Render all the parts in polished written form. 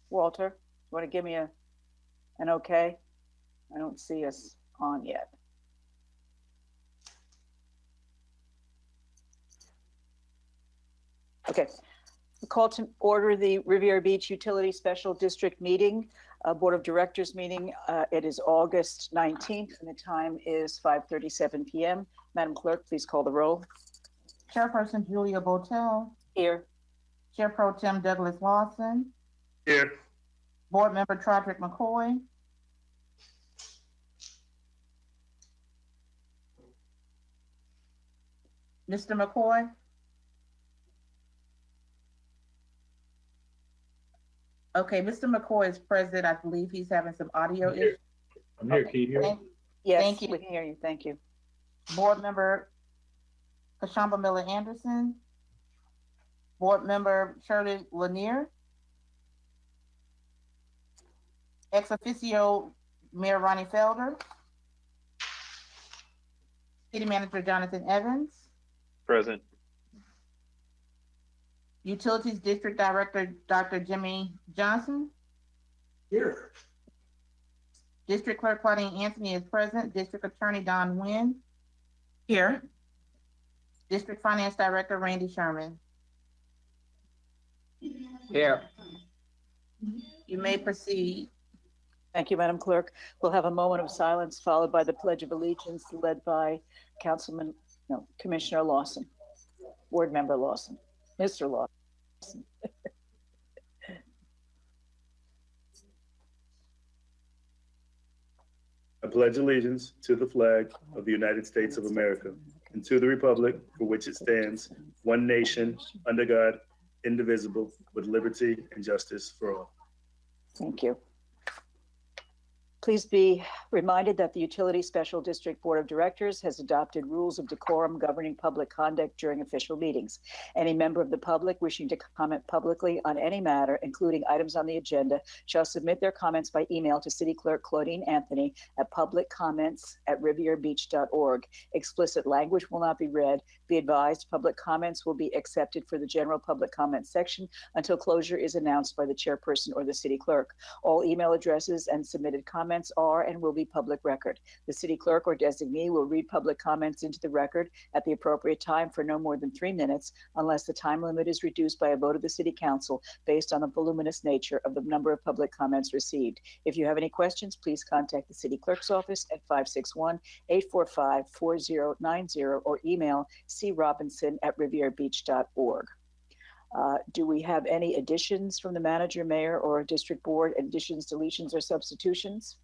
Walter, you want to give me an okay? I don't see us on yet. Okay. Call to order the Riviera Beach Utility Special District Meeting, Board of Directors meeting. It is August 19th and the time is 5:37 p.m. Madam Clerk, please call the roll. Chairperson Julia Botel. Here. Chair Pro Tem Douglas Lawson. Here. Board Member Trodrick McCoy. Mr. McCoy. Okay, Mr. McCoy is present. I believe he's having some audio issues. I'm here. Can you hear me? Yes, thank you. We can hear you. Thank you. Board Member Kashamba Miller Anderson. Board Member Shirley Lanier. Ex officio Mayor Ronnie Felder. City Manager Jonathan Evans. Present. Utilities District Director Dr. Jimmy Johnson. Here. District Clerk Claudine Anthony is present. District Attorney Don Wynn. Here. District Finance Director Randy Sherman. Here. You may proceed. Thank you, Madam Clerk. We'll have a moment of silence followed by the Pledge of Allegiance led by Commissioner Lawson, Board Member Lawson, Mr. Lawson. I pledge allegiance to the flag of the United States of America and to the republic for which it stands, one nation, under God, indivisible, with liberty and justice for all. Thank you. Please be reminded that the Utility Special District Board of Directors has adopted rules of decorum governing public conduct during official meetings. Any member of the public wishing to comment publicly on any matter, including items on the agenda, shall submit their comments by email to City Clerk Claudine Anthony at publiccomments@rivierbeach.org. Explicit language will not be read. Be advised, public comments will be accepted for the general public comment section until closure is announced by the chairperson or the city clerk. All email addresses and submitted comments are and will be public record. The city clerk or designee will read public comments into the record at the appropriate time for no more than 3 minutes, unless the time limit is reduced by a vote of the city council based on the voluminous nature of the number of public comments received. If you have any questions, please contact the city clerk's office at 561-845-4090 or email crobinson@rivierbeach.org. Do we have any additions from the manager, mayor, or district board? Additions, deletions, or substitutions?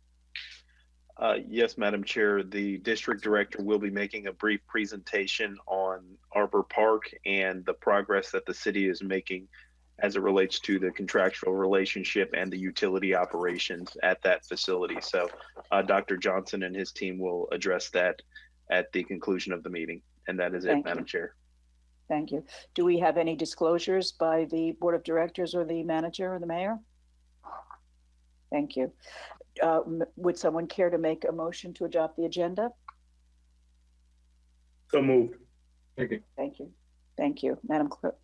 Yes, Madam Chair, the district director will be making a brief presentation on Arbor Park and the progress that the city is making as it relates to the contractual relationship and the utility operations at that facility. So Dr. Johnson and his team will address that at the conclusion of the meeting. And that is it, Madam Chair. Thank you. Do we have any disclosures by the board of directors or the manager or the mayor? Thank you. Would someone care to make a motion to adopt the agenda? So moved. Thank you. Thank you. Thank you. Madam Clerk?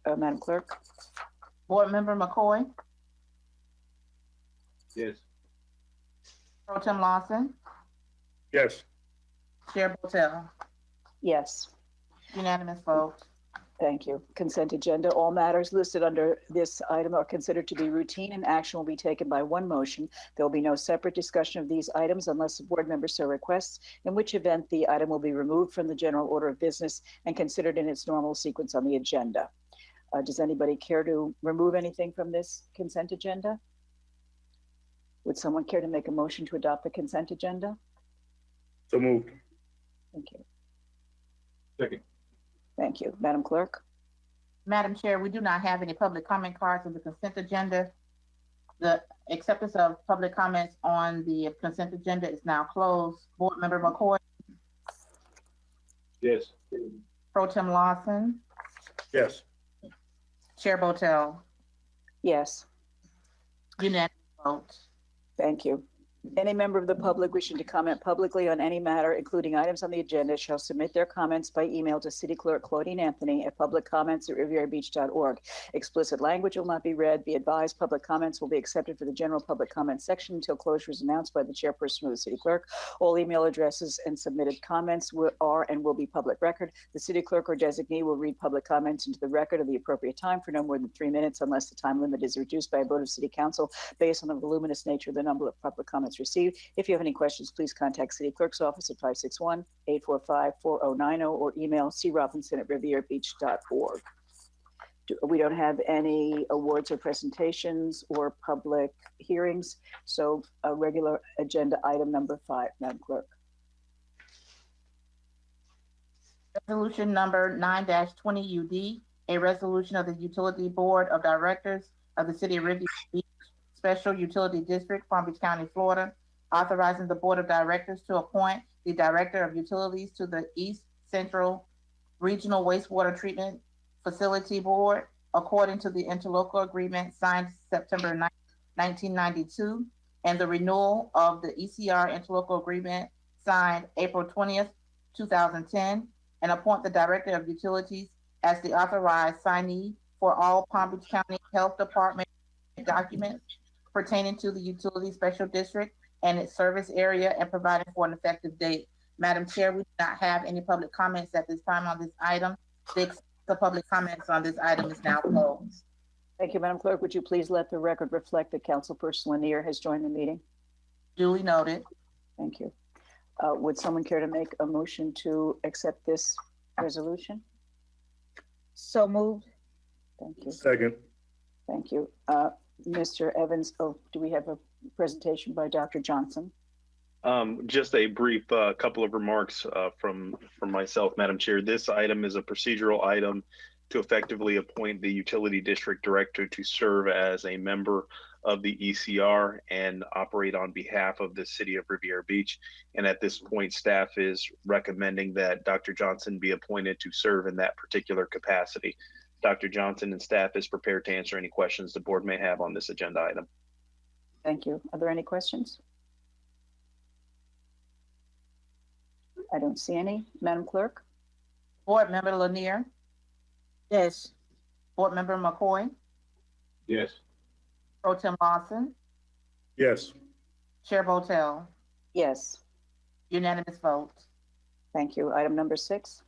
Board Member McCoy. Yes. Pro Tem Lawson. Yes. Chair Botel. Yes. Unanimous vote. Thank you. Consent agenda. All matters listed under this item are considered to be routine and action will be taken by one motion. There will be no separate discussion of these items unless the board member so requests, in which event the item will be removed from the general order of business and considered in its normal sequence on the agenda. Does anybody care to remove anything from this consent agenda? Would someone care to make a motion to adopt the consent agenda? So moved. Thank you. Second. Thank you. Madam Clerk? Madam Chair, we do not have any public comment cards on the consent agenda. The acceptance of public comments on the consent agenda is now closed. Board Member McCoy. Yes. Pro Tem Lawson. Yes. Chair Botel. Yes. Unanimous vote. Thank you. Any member of the public wishing to comment publicly on any matter, including items on the agenda, shall submit their comments by email to City Clerk Claudine Anthony at publiccomments@rivierabeach.org. Explicit language will not be read. Be advised, public comments will be accepted for the general public comment section until closure is announced by the chairperson or the city clerk. All email addresses and submitted comments are and will be public record. The city clerk or designee will read public comments into the record at the appropriate time for no more than 3 minutes unless the time limit is reduced by a vote of city council based on the voluminous nature of the number of public comments received. If you have any questions, please contact City Clerk's office at 561-845-4090 or email crobinson@rivierabeach.org. We don't have any awards or presentations or public hearings, so a regular agenda item number 5, Madam Clerk. Resolution number 9-20 UD, a resolution of the Utility Board of Directors of the City of Riviera Beach Special Utility District, Palm Beach County, Florida, authorizing the Board of Directors to appoint the Director of Utilities to the East Central Regional Wastewater Treatment Facility Board according to the interlocal agreement signed September 9, 1992, and the renewal of the ECR interlocal agreement signed April 20th, 2010, and appoint the Director of Utilities as the authorized signee for all Palm Beach County Health Department documents pertaining to the Utility Special District and its service area and providing for an effective date. Madam Chair, we do not have any public comments at this time on this item. The public comments on this item is now closed. Thank you, Madam Clerk. Would you please let the record reflect that Councilperson Lanier has joined the meeting? Duly noted. Thank you. Would someone care to make a motion to accept this resolution? So moved. Thank you. Second. Thank you. Mr. Evans, do we have a presentation by Dr. Johnson? Just a brief couple of remarks from myself, Madam Chair. This item is a procedural item to effectively appoint the Utility District Director to serve as a member of the ECR and operate on behalf of the City of Riviera Beach. And at this point, staff is recommending that Dr. Johnson be appointed to serve in that particular capacity. Dr. Johnson and staff is prepared to answer any questions the board may have on this agenda item. Thank you. Are there any questions? I don't see any. Madam Clerk? Board Member Lanier, Yes. Board Member McCoy, Yes. Pro Tem Lawson, Yes. Chair Botel, Yes. unanimous vote. Thank you. Item number 6.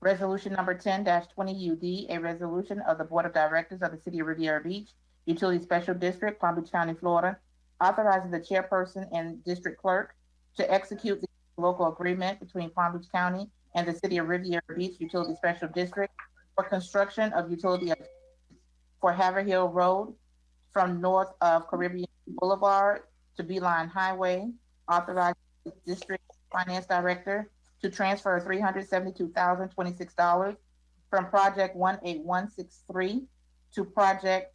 Resolution number 10-20 UD, a resolution of the Board of Directors of the City of Riviera Beach, Utility Special District, Palm Beach County, Florida, authorizing the chairperson and district clerk to execute the local agreement between Palm Beach County and the City of Riviera Beach Utility Special District for construction of utility for Haverhill Road from north of Caribbean Boulevard to Beeline Highway, authorizing the district finance director to transfer $372,026 from project 18163 to project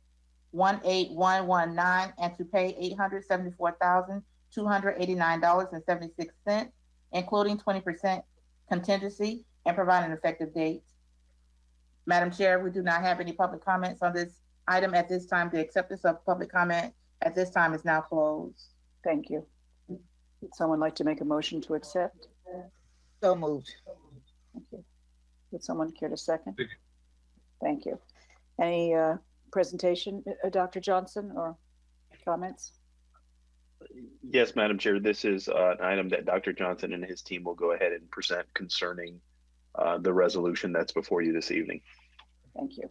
18119 and to pay $874,289.76, including 20% contingency, and provide an effective date. Madam Chair, we do not have any public comments on this item at this time. The acceptance of public comment at this time is now closed. Thank you. Would someone like to make a motion to accept? So moved. Thank you. Would someone care to second? Second. Thank you. Any presentation, Dr. Johnson, or comments? Yes, Madam Chair, this is an item that Dr. Johnson and his team will go ahead and present concerning the resolution that's before you this evening. Thank you.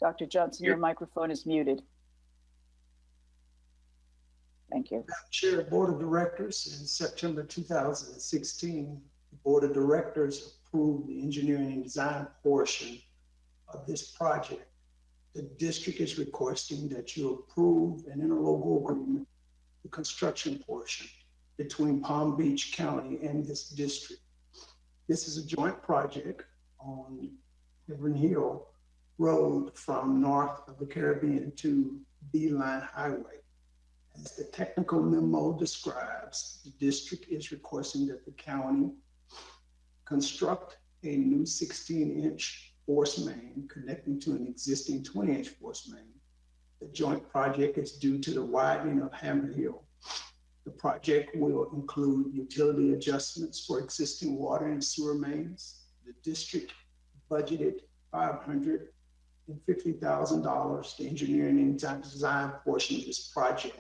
Dr. Johnson, your microphone is muted. Thank you. Chair of Board of Directors, in September 2016, the Board of Directors approved the engineering and design portion of this project. The district is requesting that you approve an interlocal agreement, the construction portion between Palm Beach County and this district. This is a joint project on Haverhill Road from north of the Caribbean to Beeline Highway. As the technical memo describes, the district is requesting that the county construct a new 16-inch force main connecting to an existing 20-inch force main The joint project is due to the widening of Hammer Hill. The project will include utility adjustments for existing water and sewer mains. The district budgeted $550,000, the engineering and design portion of this project.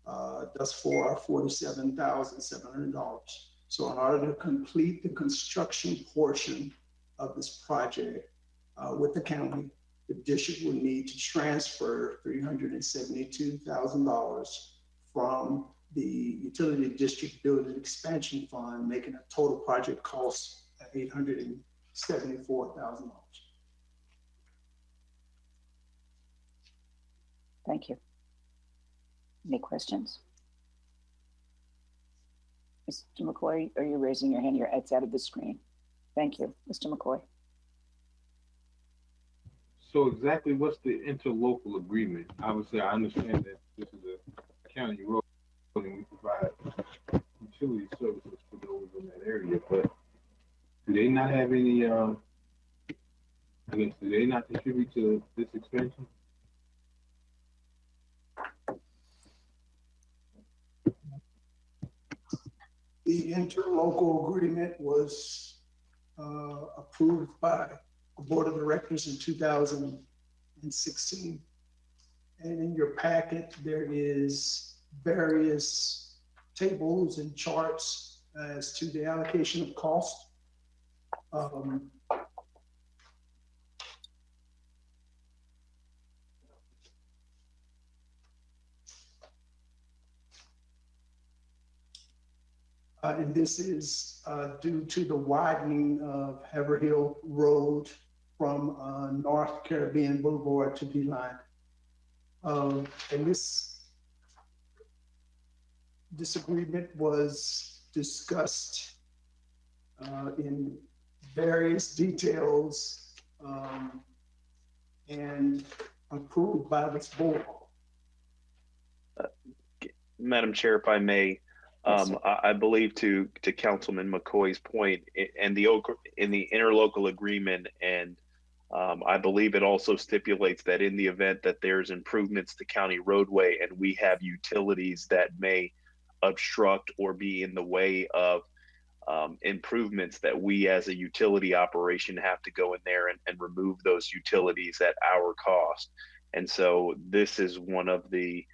Thus far, $47,700. So in order to complete the construction portion of this project with the county, the district will need to transfer $372,000 from the Utility District Building Expansion Fund, making a total project cost of $874,000. Thank you. Any questions? Mr. McCoy, are you raising your hand? It's out of the screen. Thank you. Mr. McCoy. So exactly what's the interlocal agreement? Obviously, I understand that this is a county road and we provide utility services for those in that area, but do they not have any, I guess, do they not contribute to this expansion? The interlocal agreement was approved by the Board of Directors in 2016. And in your packet, there is various tables and charts as to the allocation of cost. And this is due to the widening of Haverhill Road from North Caribbean Boulevard to Beeline. And this agreement was discussed in various details and approved by this board. Madam Chair, if I may, Yes, I believe to Councilman McCoy's point, and in the interlocal agreement, and I believe it also stipulates that in the event that there's improvements to county roadway and we have utilities that may obstruct or be in the way of improvements, that we as a utility operation have to go in there and remove those utilities at our cost. And so this is one of the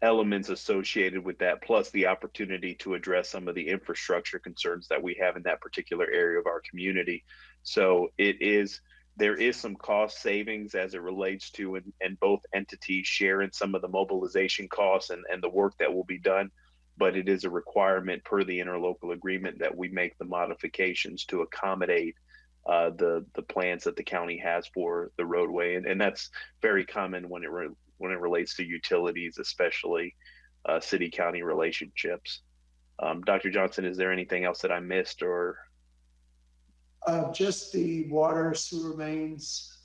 elements associated with that, plus the opportunity to address some of the infrastructure concerns that we have in that particular area of our community. So there is some cost savings as it relates to, and both entities share in some of the mobilization costs and the work that will be done, but it is a requirement per the interlocal agreement that we make the modifications to accommodate the plans that the county has for the roadway. And that's very common when it relates to utilities, especially city-county relationships. Dr. Johnson, is there anything else that I missed or? Just the water sewer mains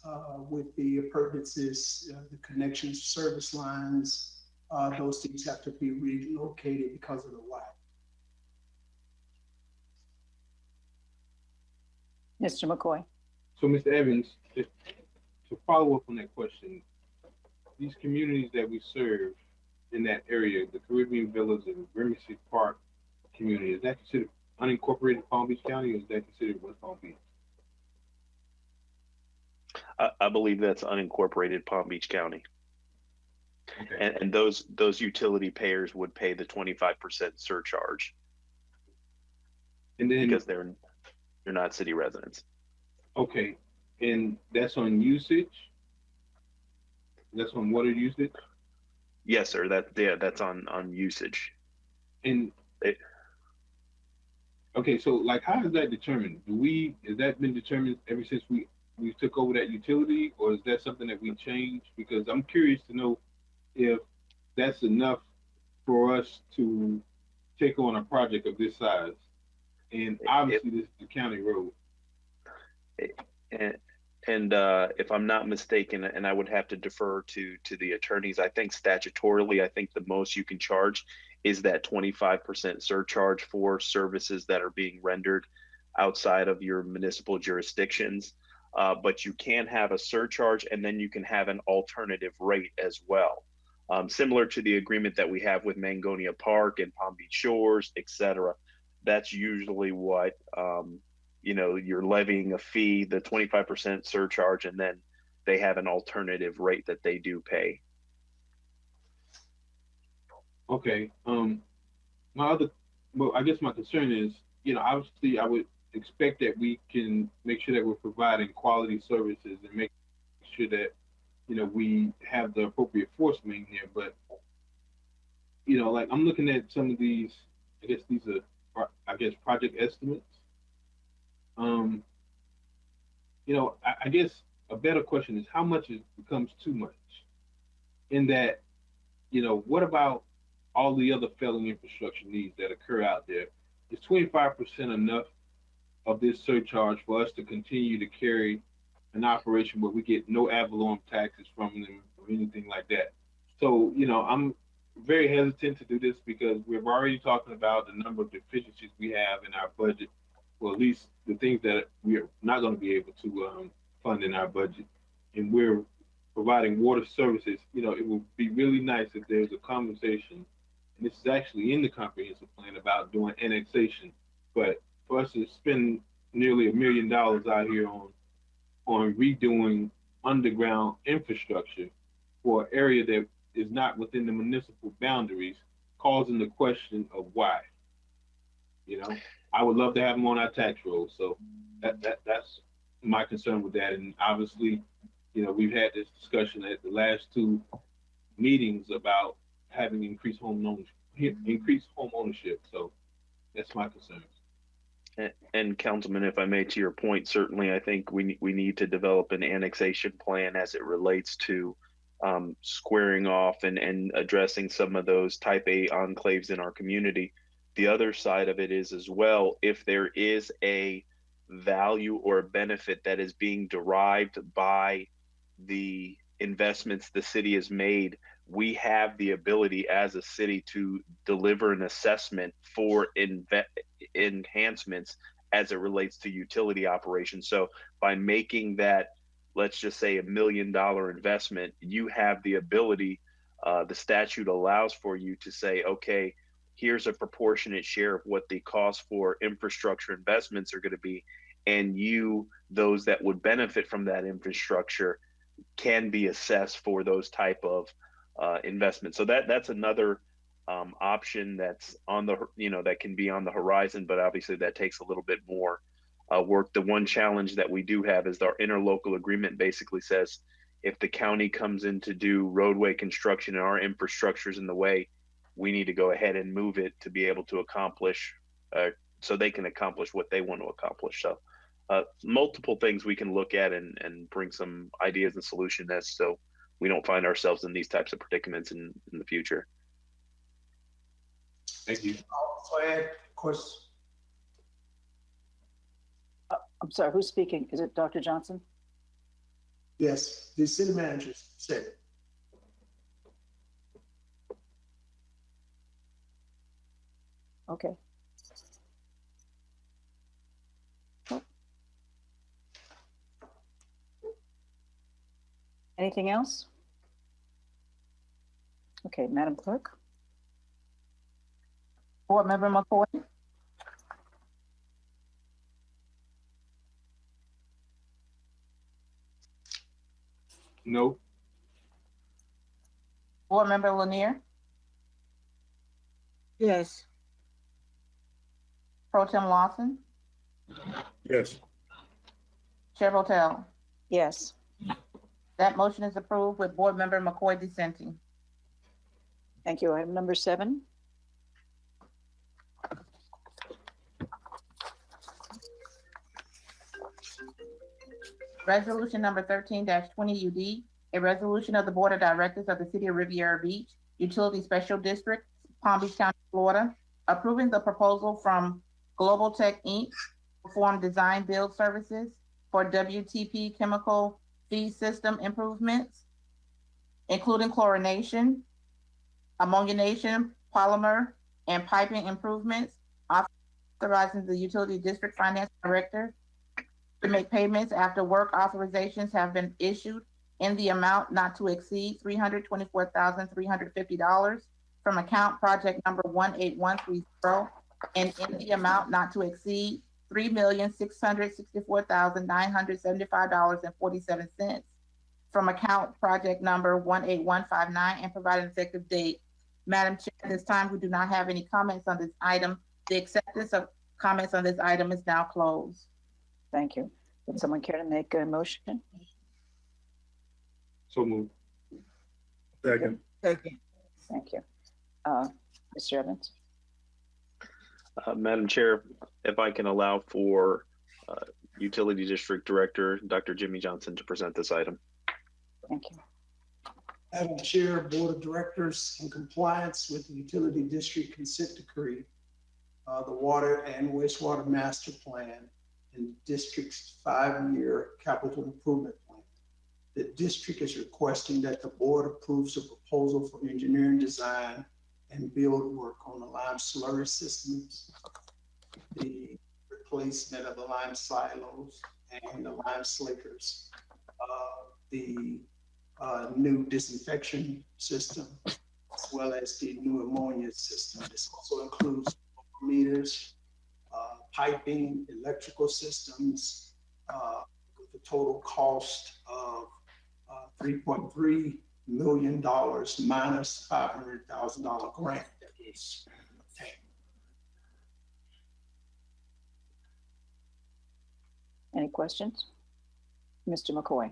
with the appurtenances, the connections, service lines, those things have to be relocated because of the WAC. Mr. McCoy. So Mr. Evans, to follow up on that question, these communities that we serve in that area, the Caribbean Villas and Gramercy Park community, is that considered unincorporated Palm Beach County, or is that considered West Palm Beach? I believe that's unincorporated Palm Beach County. Okay. And those utility payers would pay the 25% surcharge. And then because they're not city residents. Okay, and that's on usage? That's on water usage? Yes, sir. That's on usage. And okay, so like, how is that determined? Has that been determined ever since we took over that utility, or is that something that we changed? Because I'm curious to know if that's enough for us to take on a project of this size. And obviously this is the county road. And if I'm not mistaken, and I would have to defer to the attorneys, I think statutorily, I think the most you can charge is that 25% surcharge for services that are being rendered outside of your municipal jurisdictions. but you can have a surcharge and then you can have an alternative rate as well. Similar to the agreement that we have with Mangonia Park and Palm Beach Shores, et cetera. That's usually what, you're levying a fee, the 25% surcharge, and then they have an alternative rate that they do pay. Okay. I guess my concern is, obviously I would expect that we can make sure that we're providing quality services and make sure that, we have the appropriate force main here. But, like I'm looking at some of these, I guess these are, project estimates. I guess a better question is how much it becomes too much in that, what about all the other failing infrastructure needs that occur out there? Is 25% enough of this surcharge for us to continue to carry an operation where we get no ad valorem taxes from them or anything like that? So, I'm very hesitant to do this because we're already talking about the number of deficiencies we have in our budget, or at least the things that we're not going to be able to fund in our budget. And we're providing water services. It would be really nice if there's a conversation, and this is actually in the comprehensive plan, about doing annexation. But for us to spend nearly $1 million out here on redoing underground infrastructure for an area that is not within the municipal boundaries, causing the question of why. I would love to have them on our tax roll. So that's my concern with that. And obviously, we've had this discussion at the last two meetings about having increased home ownership. So that's my concerns. And Councilman, if I may, to your point, certainly I think we need to develop an annexation plan as it relates to squaring off and addressing some of those type A enclaves in our community. The other side of it is as well, if there is a value or a benefit that is being derived by the investments the city has made, we have the ability as a city to deliver an assessment for enhancements as it relates to utility operations. So by making that, let's just say $1 million investment, you have the ability, the statute allows for you to say, okay, here's a proportionate share of what the cost for infrastructure investments are going to be. And those that would benefit from that infrastructure can be assessed for those type of investments. So that's another option that's on the, that can be on the horizon, but obviously that takes a little bit more work. The one challenge that we do have is our interlocal agreement basically says if the county comes in to do roadway construction and our infrastructure is in the way, we need to go ahead and move it to be able to accomplish, so they can accomplish what they want to accomplish. So multiple things we can look at and bring some ideas and solutions as so we don't find ourselves in these types of predicaments in the future. Thank you. Also add, of course. I'm sorry, who's speaking? Is it Dr. Johnson? Yes, the city manager said. Okay. Anything else? Okay, Madam Clerk. Board Member McCoy, No. Board Member Lanier, Yes. Pro Tem Lawson, Yes. Chair Votel. Yes. That motion is approved with Board Member McCoy dissenting. Thank you. Item number 7. Resolution number 13-20 UD, a resolution of the Board of Directors of the City of Riviera Beach, Utility Special District, Palm Beach County, Florida, approving the proposal from Global Tech Inc. to perform design build services for WTP chemical feed system improvements, including chlorination, ammonination, polymer, and piping improvements, authorizing the Utility District Finance Director to make payments after work authorizations have been issued in the amount not to exceed $324,350 from account project number 18130 and in the amount not to exceed $3,664,975.47 from account project number 18159 and provide an effective date. Madam Chair, at this time, we do not have any comments on this item. The acceptance of comments on this item is now closed. Thank you. Would someone care to make a motion? So moved. Second. Second. Thank you. Mr. Evans? Madam Chair, if I can allow for Utility District Director, Dr. Jimmy Johnson, to present this item. Thank you. Madam Chair, Board of Directors, in compliance with the Utility District Consent Decree, the Water and Wastewater Master Plan, and the district's 5-year capital improvement plan. The district is requesting that the board approves a proposal for engineering design and build work on the lime slurry systems, the replacement of the lime silos and the lime slickers, the new disinfection system, as well as the new ammonia system. This also includes meters, piping, electrical systems, with a total cost of $3.3 million minus $500,000 grant that is obtained. Any questions? Mr. McCoy?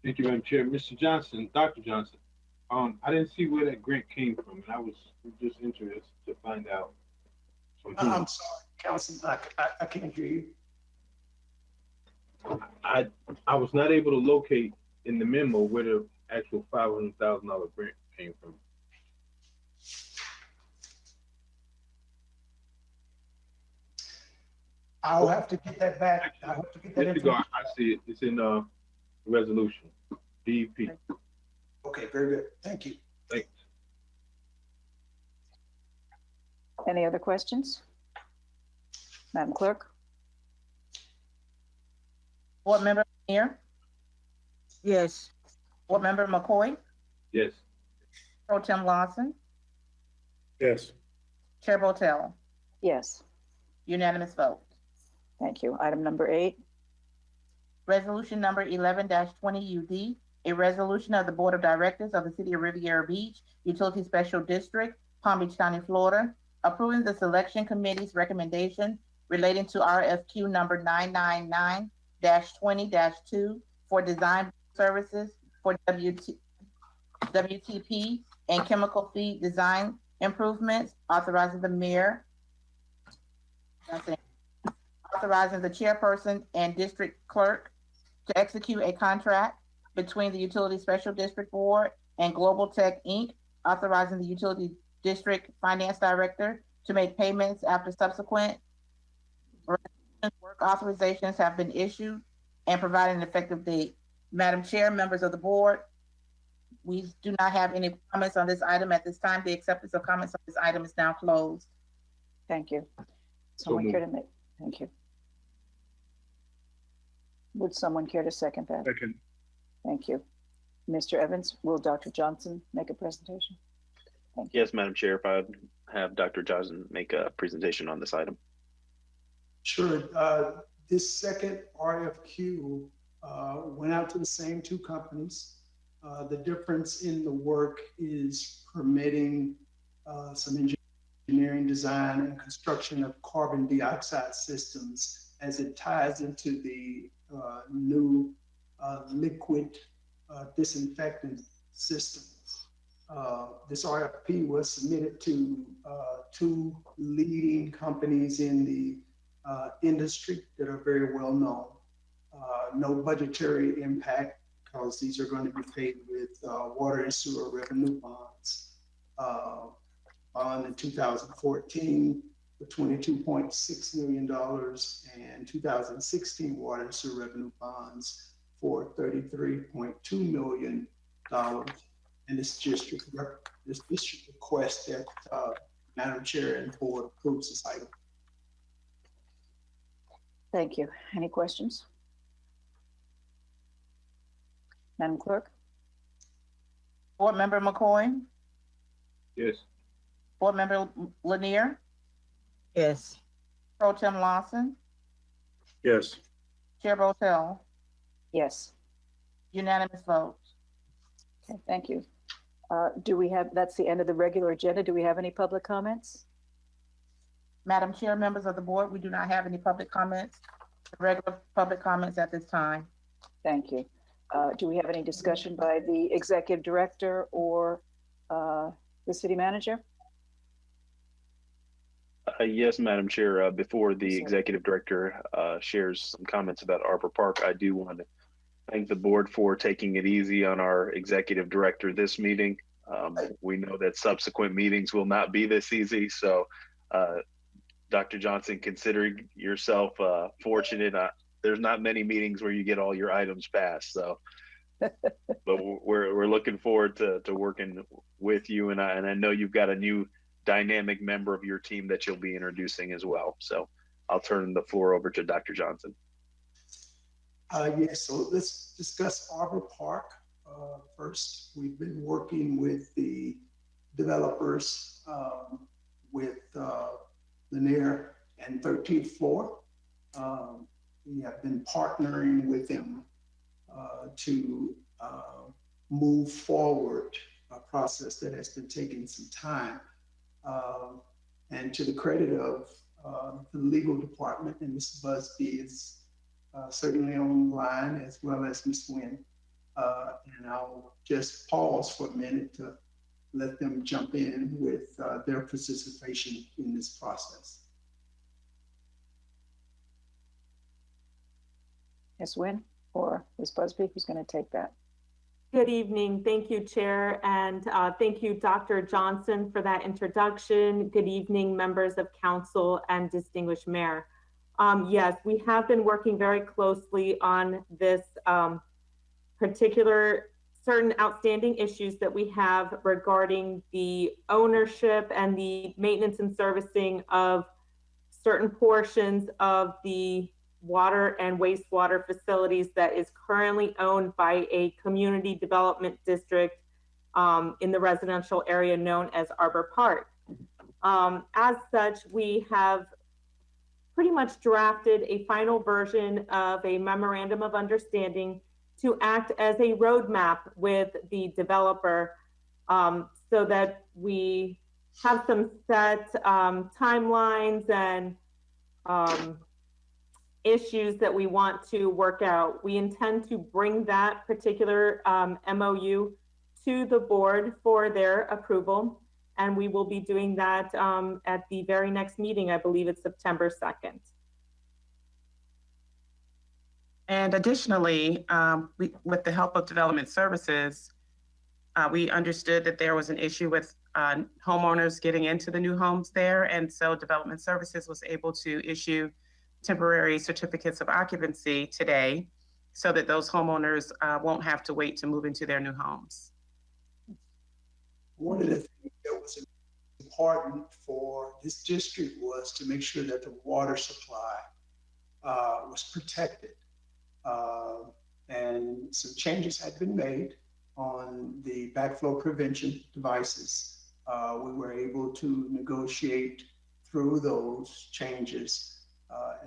Thank you, Madam Chair. Mr. Johnson, Dr. Johnson, I didn't see where that grant came from, and I was just interested to find out. I'm sorry, Councilman, I can't hear you. I was not able to locate in the memo where the actual $500,000 grant came from. I'll have to get that back. I'll have to get that Mr. information. Gar, I see it. It's in resolution, DEP. Okay, very good. Thank you. Thanks. Any other questions? Madam Clerk? Board Member Lanier, Yes. Board Member McCoy, Yes. Pro Tem Lawson, Yes. Chair Botel, Yes. unanimous vote. Thank you. Item number 8. Resolution number 11-20 UD, a resolution of the Board of Directors of the City of Riviera Beach, Utility Special District, Palm Beach County, Florida, approving the Selection Committee's recommendation relating to RFQ number 999-20-2 for design services for WTP and chemical feed design improvements, authorizing the mayor, authorizing the chairperson and district clerk to execute a contract between the Utility Special District Board and Global Tech Inc., authorizing the Utility District Finance Director to make payments after subsequent work authorizations have been issued and providing an effective date. Madam Chair, members of the board, we do not have any comments on this item at this time. The acceptance of comments on this item is now closed. Thank you. Someone care to make? Thank you. Would someone care to second that? Second. Thank you. Mr. Evans, will Dr. Johnson make a presentation? Thank you. Yes, Madam Chair, if I'd have Dr. Johnson make a presentation on this item. Sure. This second RFQ went out to the same two companies. The difference in the work is permitting some engineering design and construction of carbon dioxide systems as it ties into the new liquid disinfectant system. This RFP was submitted to two leading companies in the industry that are very well known. No budgetary impact because these are going to be paid with water and sewer revenue bonds. Bond in 2014 for $22.6 million and 2016 water and sewer revenue bonds for $33.2 million. And this district requests that Madam Chair and Board approves this item. Thank you. Any questions? Madam Clerk? Board Member McCoy, Yes. Board Member Lanier, Yes. Pro Tem Lawson, Yes. Chair Botel, Yes. unanimous vote. Okay, thank you. That's the end of the regular agenda. Do we have any public comments? Madam Chair, members of the board, we do not have any public comments, regular public comments at this time. Thank you. Do we have any discussion by the executive director or the city manager? Yes, Madam Chair. Before the Yes, sir. executive director shares some comments about Arbor Park, I do want to thank the board for taking it easy on our executive director this meeting. We know that subsequent meetings will not be this easy. So, Dr. Johnson, considering yourself fortunate, there's not many meetings where you get all your items passed. So, but we're looking forward to working with you. And I know you've got a new dynamic member of your team that you'll be introducing as well. So I'll turn the floor over to Dr. Johnson. Yes, so let's discuss Arbor Park first. We've been working with the developers with Lanier and 13th floor. We have been partnering with them to move forward a process that has been taking some time. And to the credit of the legal department, and Ms. Busby is certainly online, as well as Ms. Nguyen. And I'll just pause for a minute to let them jump in with their participation in this process. Ms. Nguyen or Ms. Busby, who's going to take that? Good evening. Thank you, Chair, and thank you, Dr. Johnson, for that introduction. Good evening, members of council and distinguished mayor. Yes, we have been working very closely on this particular certain outstanding issues that we have regarding the ownership and the maintenance and servicing of certain portions of the water and wastewater facilities that is currently owned by a community development district in the residential area known as Arbor Park. As such, we have pretty much drafted a final version of a memorandum of understanding to act as a roadmap with the developer so that we have some set timelines and issues that we want to work out. We intend to bring that particular MOU to the board for their approval, and we will be doing that at the very next meeting. I believe it's September 2nd. And additionally, with the help of Development Services, we understood that there was an issue with homeowners getting into the new homes there. And so Development Services was able to issue temporary certificates of occupancy today so that those homeowners won't have to wait to move into their new homes. One of the things that was important for this district was to make sure that the water supply was protected. And some changes had been made on the backflow prevention devices. We were able to negotiate through those changes,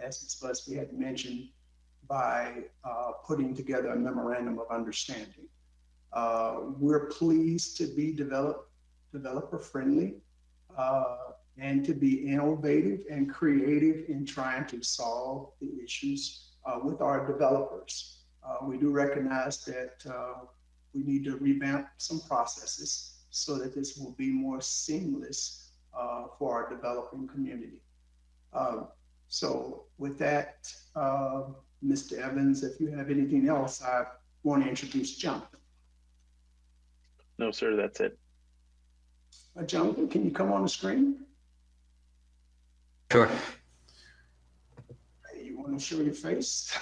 as Ms. Busby had mentioned, by putting together a memorandum of understanding. We're pleased to be developer friendly and to be innovative and creative in trying to solve the issues with our developers. We do recognize that we need to revamp some processes so that this will be more seamless for our developing community. So with that, Mr. Evans, if you have anything else, I want to introduce Jonathan. No, sir, that's it. Jonathan, can you come on the screen? Sure. You want to show your face?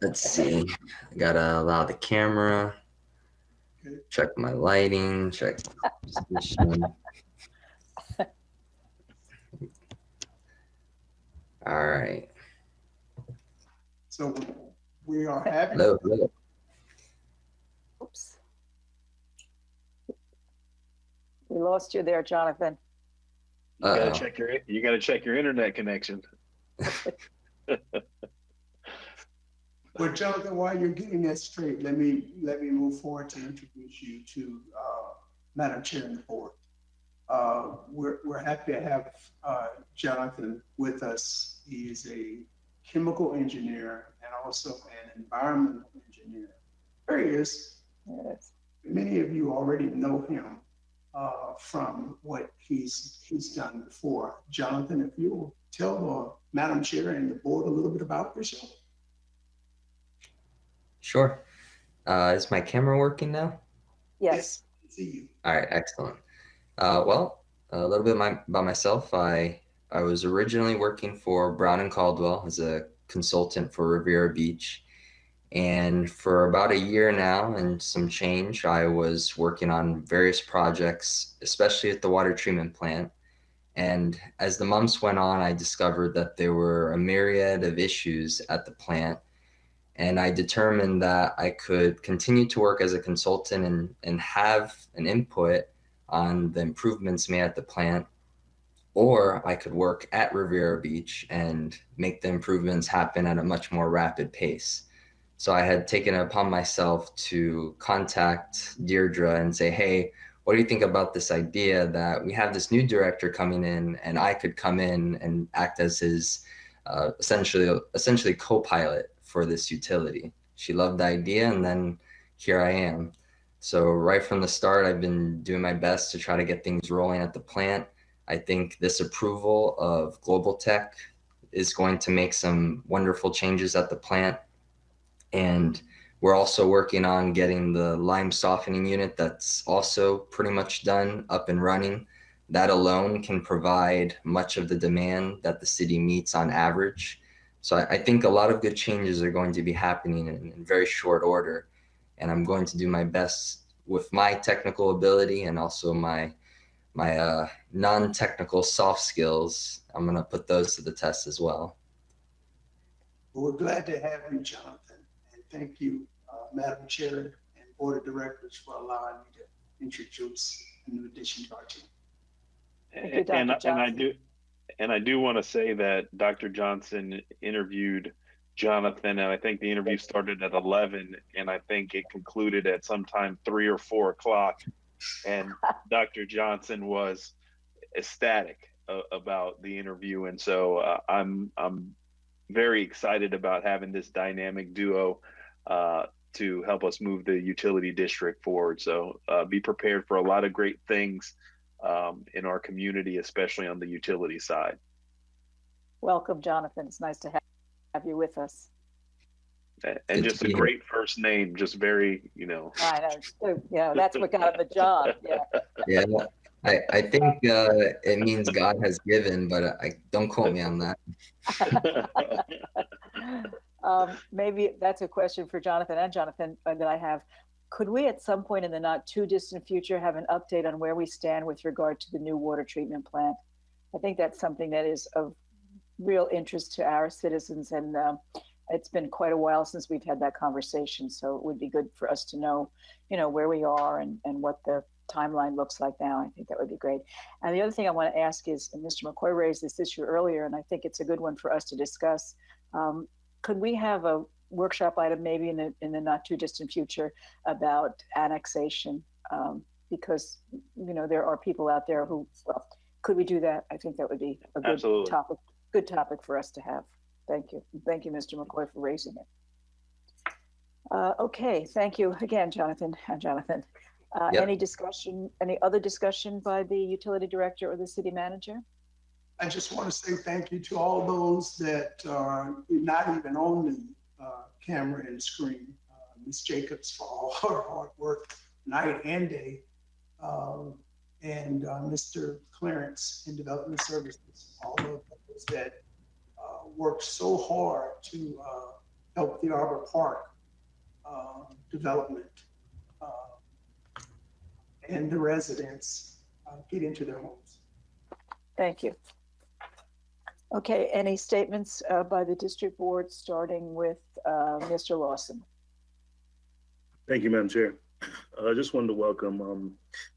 Let's see. I gotta allow the camera. Okay. Check my lighting. Check position. All right. So we are having. Hello. Hello. lost you there, Jonathan. You gotta Uh-oh. check your internet connection. Well, Jonathan, while you're getting that straight, let me move forward to introduce you to Madam Chair and the board. We're happy to have Jonathan with us. He is a chemical engineer and also an environmental engineer. There he is. Yes. Many of you already know him from what he's done before. Jonathan, if you'll tell Madam Chair and the board a little bit about yourself. Sure. Is my camera working now? Yes. See you. All right, excellent. Well, a little bit about myself. I was originally working for Brown and Caldwell as a consultant for Riviera Beach. And for about a year now and some change, I was working on various projects, especially at the water treatment plant. And as the months went on, I discovered that there were a myriad of issues at the plant. And I determined that I could continue to work as a consultant and have an input on the improvements made at the plant, or I could work at Riviera Beach and make the improvements happen at a much more rapid pace. So I had taken it upon myself to contact Deirdre and say, hey, what do you think about this idea that we have this new director coming in and I could come in and act as his essentially co-pilot for this utility? She loved the idea, and then here I am. So right from the start, I've been doing my best to try to get things rolling at the plant. I think this approval of Global Tech is going to make some wonderful changes at the plant. And we're also working on getting the lime softening unit that's also pretty much done, up and running. That alone can provide much of the demand that the city meets on average. So I think a lot of good changes are going to be happening in very short order. And I'm going to do my best with my technical ability and also my non-technical soft skills. I'm going to put those to the test as well. We're glad to have you, Jonathan. And thank you, Madam Chair and Board of Directors, for allowing me to introduce a new addition to our team. Thank you, Dr. Johnson. And I do want to say that Dr. Johnson interviewed Jonathan, and I think the interview started at 11, and I think it concluded at sometime 3 or 4 o'clock. And Dr. Johnson was ecstatic about the interview, and so I'm very excited about having this dynamic duo to help us move the utility district forward. So be prepared for a lot of great things in our community, especially on the utility side. Welcome, Jonathan. It's nice to have you with us. And just a great first name, just very, I know. Yeah, that's what got him the job. Yeah. Yeah, I think it means God has given, but I don't quote me on that. Maybe that's a question for Jonathan that I have. Could we at some point in the not too distant future have an update on where we stand with regard to the new water treatment plant? I think that's something that is of real interest to our citizens, and it's been quite a while since we've had that conversation. So it would be good for us to know, where we are and what the timeline looks like now. I think that would be great. And the other thing I want to ask is, and Mr. McCoy raised this issue earlier, and I think it's a good one for us to discuss. Could we have a workshop item maybe in the not too distant future about annexation? Because, there are people out there who, well, could we do that? I think that would be a good Absolutely. good topic for us to have. Thank you. Thank you, Mr. McCoy, for raising it. Okay, thank you again, Jonathan. Yep. Any other discussion by the utility director or the city manager? I just want to say thank you to all those that are not even on the camera and screen. Ms. Jacobs for all her hard work night and day. And Mr. Clarence in Development Services, all of those that worked so hard to help the Arbor Park development and the residents get into their homes. Thank you. Okay, any statements by the district board, starting with Mr. Lawson? Thank you, Madam Chair. I just wanted to welcome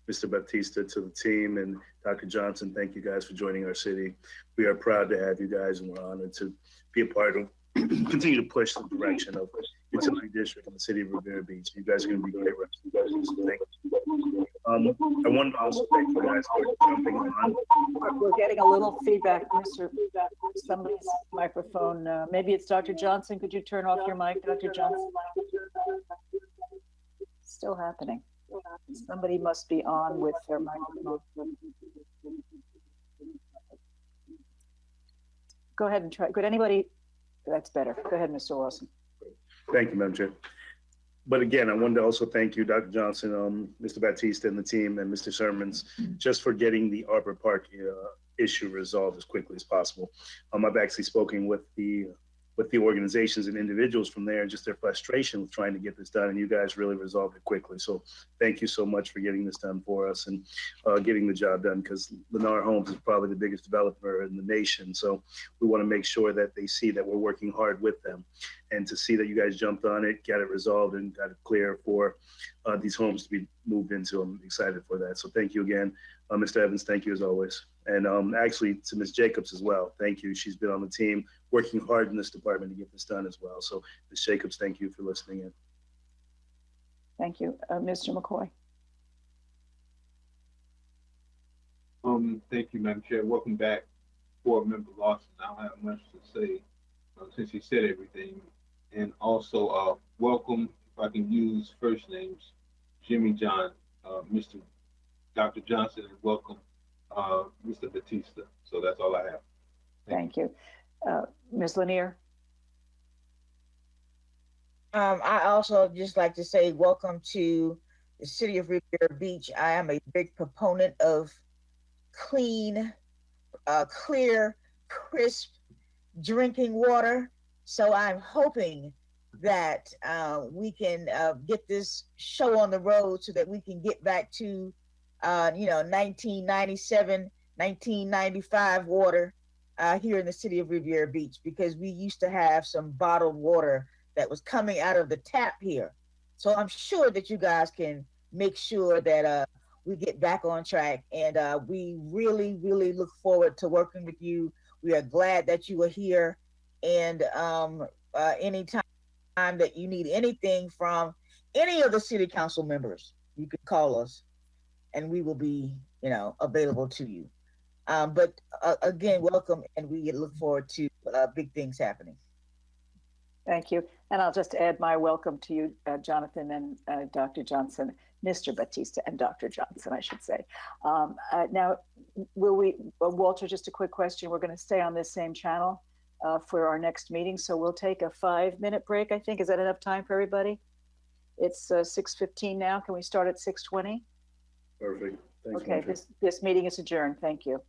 Mr. Baptista to the team, and Dr. Johnson. Thank you guys for joining our city. We are proud to have you guys, and we're honored to be a part of, continue to push the direction of utility district in the city of Riviera Beach. You guys are going to be great representatives. So thank you. I wanted to also thank you guys for jumping on. We're getting a little feedback, Mr. Somebody's microphone. Maybe it's Dr. Johnson. Could you turn off your mic, Dr. Johnson? Still happening. Somebody must be on with their microphone. Go ahead and try. Could anybody? That's better. Go ahead, Mr. Lawson. Thank you, Madam Chair. But again, I wanted to also thank you, Dr. Johnson, Mr. Baptista and the team, and Mr. Sermons, just for getting the Arbor Park issue resolved as quickly as possible. I've actually spoken with the organizations and individuals from there, just their frustration with trying to get this done, and you guys really resolved it quickly. So thank you so much for getting this done for us and getting the job done, because Lennar Homes is probably the biggest developer in the nation. So we want to make sure that they see that we're working hard with them, and to see that you guys jumped on it, got it resolved, and got it clear for these homes to be moved into. I'm excited for that. So thank you again. Mr. Evans, thank you as always. And actually to Ms. Jacobs as well, thank you. She's been on the team working hard in this department to get this done as well. So Ms. Jacobs, thank you for listening in. Thank you. Mr. McCoy. Thank you, Madam Chair. Welcome back, Board Member Lawson. I don't have much to say since he said everything. And also welcome, if I can use first names, Jimmy John, Mr. Dr. Johnson, and welcome Mr. Batista. So that's all I have. Thank you. Ms. Lanier. I also just like to say welcome to the city of Riviera Beach. I am a big proponent of clean, clear, crisp drinking water. So I'm hoping that we can get this show on the road so that we can get back to 1997, 1995 water here in the city of Riviera Beach, because we used to have some bottled water that was coming out of the tap here. So I'm sure that you guys can make sure that we get back on track, and we really, really look forward to working with you. We are glad that you are here, and anytime that you need anything from any of the city council members, you can call us and we will be, available to you. But again, welcome, and we look forward to big things happening. Thank you. And I'll just add my welcome to you, Jonathan and Dr. Johnson, Mr. Batista and Dr. Johnson, I should say. Now, Walter, just a quick question. We're going to stay on this same channel for our next meeting. So we'll take a 5-minute break, I think. Is that enough time for everybody? It's 6:15 now. Can we start at 6:20? Perfect. Thanks, okay, this meeting is adjourned. Thank you.